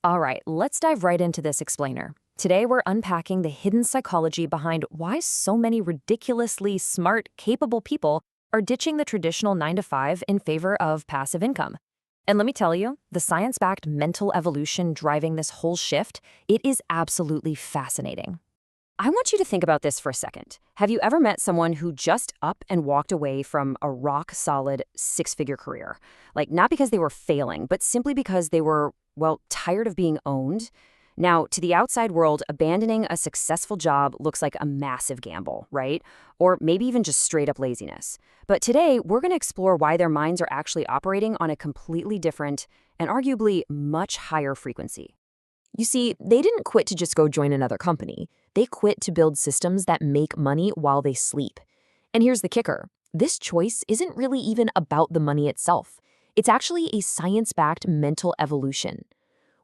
All right, let's dive right into this explainer. Today, we're unpacking the hidden psychology behind why so many ridiculously smart, capable people are ditching the traditional 9 to 5 in favor of passive income. And let me tell you, the science-backed mental evolution driving this whole shift, it is absolutely fascinating. I want you to think about this for a second. Have you ever met someone who just up and walked away from a rock-solid six-figure career? Like, not because they were failing, but simply because they were, well, tired of being owned? Now, to the outside world, abandoning a successful job looks like a massive gamble, right? Or maybe even just straight-up laziness. But today, we're going to explore why their minds are actually operating on a completely different and arguably much higher frequency. You see, they didn't quit to just go join another company. They quit to build systems that make money while they sleep. And here's the kicker. This choice isn't really even about the money itself. It's actually a science-backed mental evolution.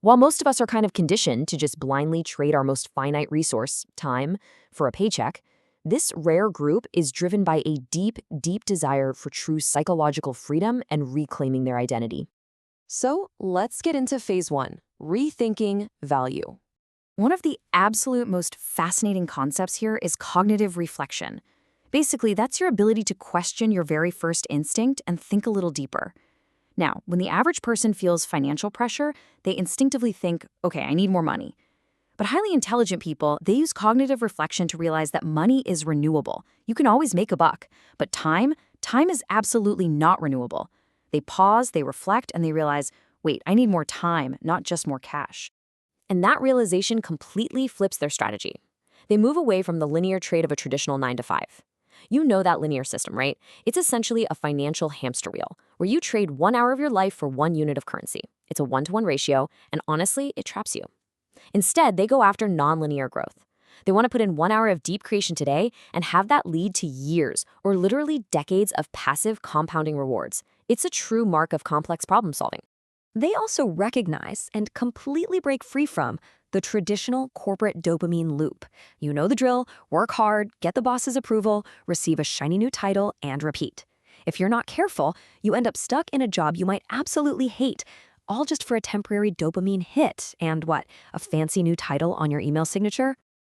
While most of us are kind of conditioned to just blindly trade our most finite resource, time, for a paycheck, this rare group is driven by a deep, deep desire for true psychological freedom and reclaiming their identity. So let's get into phase one, rethinking value. One of the absolute most fascinating concepts here is cognitive reflection. Basically, that's your ability to question your very first instinct and think a little deeper. Now, when the average person feels financial pressure, they instinctively think, okay, I need more money. But highly intelligent people, they use cognitive reflection to realize that money is renewable. You can always make a buck. But time is absolutely not renewable. They pause, they reflect, and they realize, wait, I need more time, not just more cash. And that realization completely flips their strategy. They move away from the linear trade of a traditional 9 to 5. You know that linear system, right? It's essentially a financial hamster wheel, where you trade 1 hour of your life for 1 unit of currency. It's a 1-to-1 ratio, and honestly, it traps you. Instead, they go after nonlinear growth. They want to put in 1 hour of deep creation today and have that lead to years or literally decades of passive compounding rewards. It's a true mark of complex problem solving. They also recognize and completely break free from the traditional corporate dopamine loop. You know the drill: work hard, get the boss's approval, receive a shiny new title, and repeat. If you're not careful, you end up stuck in a job you might absolutely hate, all just for a temporary dopamine hit and what, a fancy new title on your email signature?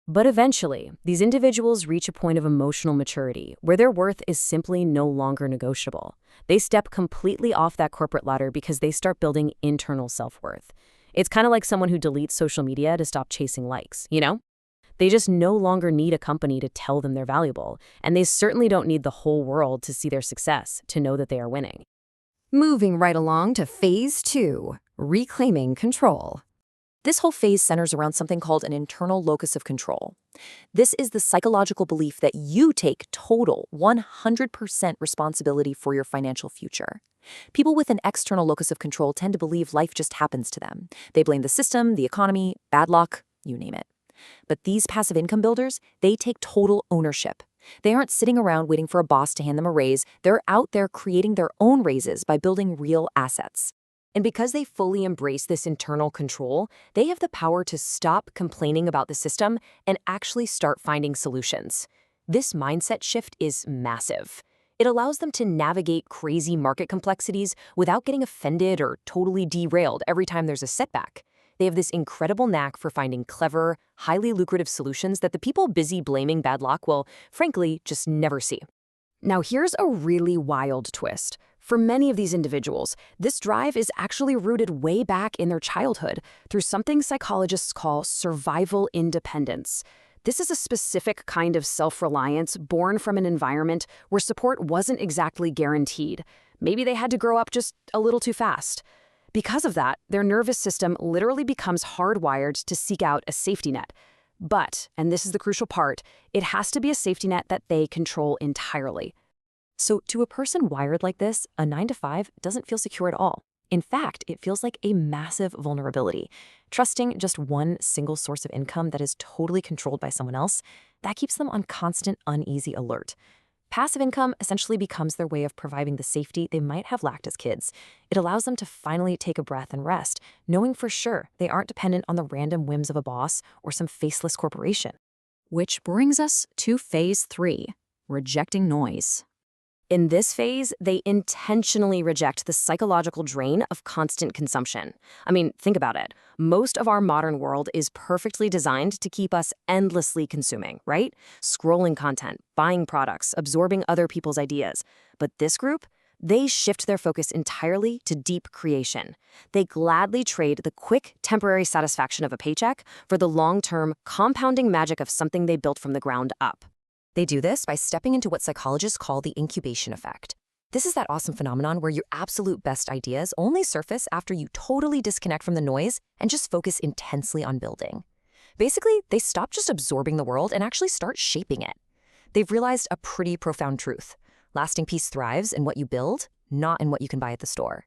But eventually, these individuals reach a point of emotional maturity where their worth is simply no longer negotiable. They step completely off that corporate ladder because they start building internal self-worth. It's kind of like someone who deletes social media to stop chasing likes, you know? They just no longer need a company to tell them they're valuable, and they certainly don't need the whole world to see their success, to know that they are winning. Moving right along to phase two, reclaiming control. This whole phase centers around something called an internal locus of control. This is the psychological belief that you take total 100% responsibility for your financial future. People with an external locus of control tend to believe life just happens to them. They blame the system, the economy, bad luck, you name it. But these passive income builders, they take total ownership. They aren't sitting around waiting for a boss to hand them a raise. They're out there creating their own raises by building real assets. And because they fully embrace this internal control, they have the power to stop complaining about the system and actually start finding solutions. This mindset shift is massive. It allows them to navigate crazy market complexities without getting offended or totally derailed every time there's a setback. They have this incredible knack for finding clever, highly lucrative solutions that the people busy blaming bad luck will, frankly, just never see. Now, here's a really wild twist. For many of these individuals, this drive is actually rooted way back in their childhood through something psychologists call survival independence. This is a specific kind of self-reliance born from an environment where support wasn't exactly guaranteed. Maybe they had to grow up just a little too fast. Because of that, their nervous system literally becomes hardwired to seek out a safety net. But, and this is the crucial part, it has to be a safety net that they control entirely. So to a person wired like this, a 9 to 5 doesn't feel secure at all. In fact, it feels like a massive vulnerability. Trusting just one single source of income that is totally controlled by someone else, that keeps them on constant uneasy alert. Passive income essentially becomes their way of providing the safety they might have lacked as kids. It allows them to finally take a breath and rest, knowing for sure they aren't dependent on the random whims of a boss or some faceless corporation. Which brings us to phase 3, rejecting noise. In this phase, they intentionally reject the psychological drain of constant consumption. I mean, think about it. Most of our modern world is perfectly designed to keep us endlessly consuming, right? Scrolling content, buying products, absorbing other people's ideas. But this group, they shift their focus entirely to deep creation. They gladly trade the quick, temporary satisfaction of a paycheck for the long-term, compounding magic of something they built from the ground up. They do this by stepping into what psychologists call the incubation effect. This is that awesome phenomenon where your absolute best ideas only surface after you totally disconnect from the noise and just focus intensely on building. Basically, they stop just absorbing the world and actually start shaping it. They've realized a pretty profound truth. Lasting peace thrives in what you build, not in what you can buy at the store.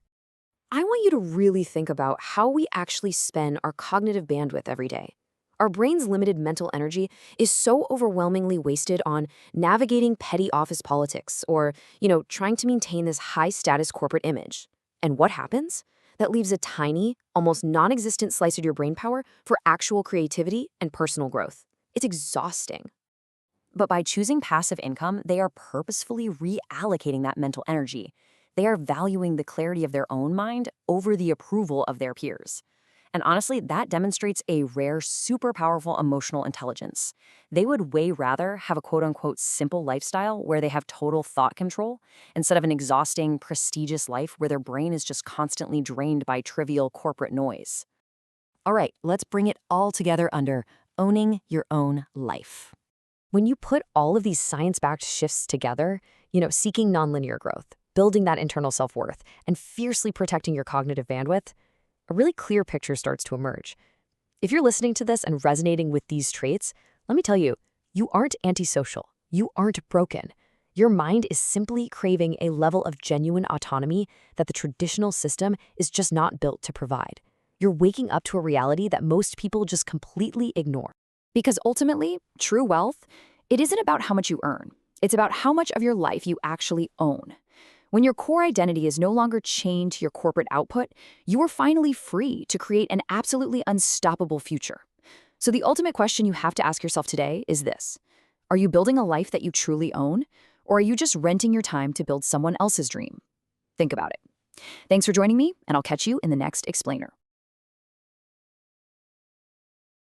I want you to really think about how we actually spend our cognitive bandwidth every day. Our brain's limited mental energy is so overwhelmingly wasted on navigating petty office politics or, trying to maintain this high-status corporate image. And what happens? That leaves a tiny, almost non-existent slice of your brain power for actual creativity and personal growth. It's exhausting. But by choosing passive income, they are purposefully reallocating that mental energy. They are valuing the clarity of their own mind over the approval of their peers. And honestly, that demonstrates a rare, super powerful emotional intelligence. They would way rather have a quote-unquote simple lifestyle where they have total thought control instead of an exhausting, prestigious life where their brain is just constantly drained by trivial corporate noise. All right, let's bring it all together under owning your own life. When you put all of these science-backed shifts together, seeking nonlinear growth, building that internal self-worth, and fiercely protecting your cognitive bandwidth, a really clear picture starts to emerge. If you're listening to this and resonating with these traits, let me tell you, you aren't antisocial. You aren't broken. Your mind is simply craving a level of genuine autonomy that the traditional system is just not built to provide. You're waking up to a reality that most people just completely ignore. Because ultimately, true wealth, it isn't about how much you earn. It's about how much of your life you actually own. When your core identity is no longer chained to your corporate output, you are finally free to create an absolutely unstoppable future. So the ultimate question you have to ask yourself today is this: are you building a life that you truly own, or are you just renting your time to build someone else's dream? Think about it. Thanks for joining me, and I'll catch you in the next explainer.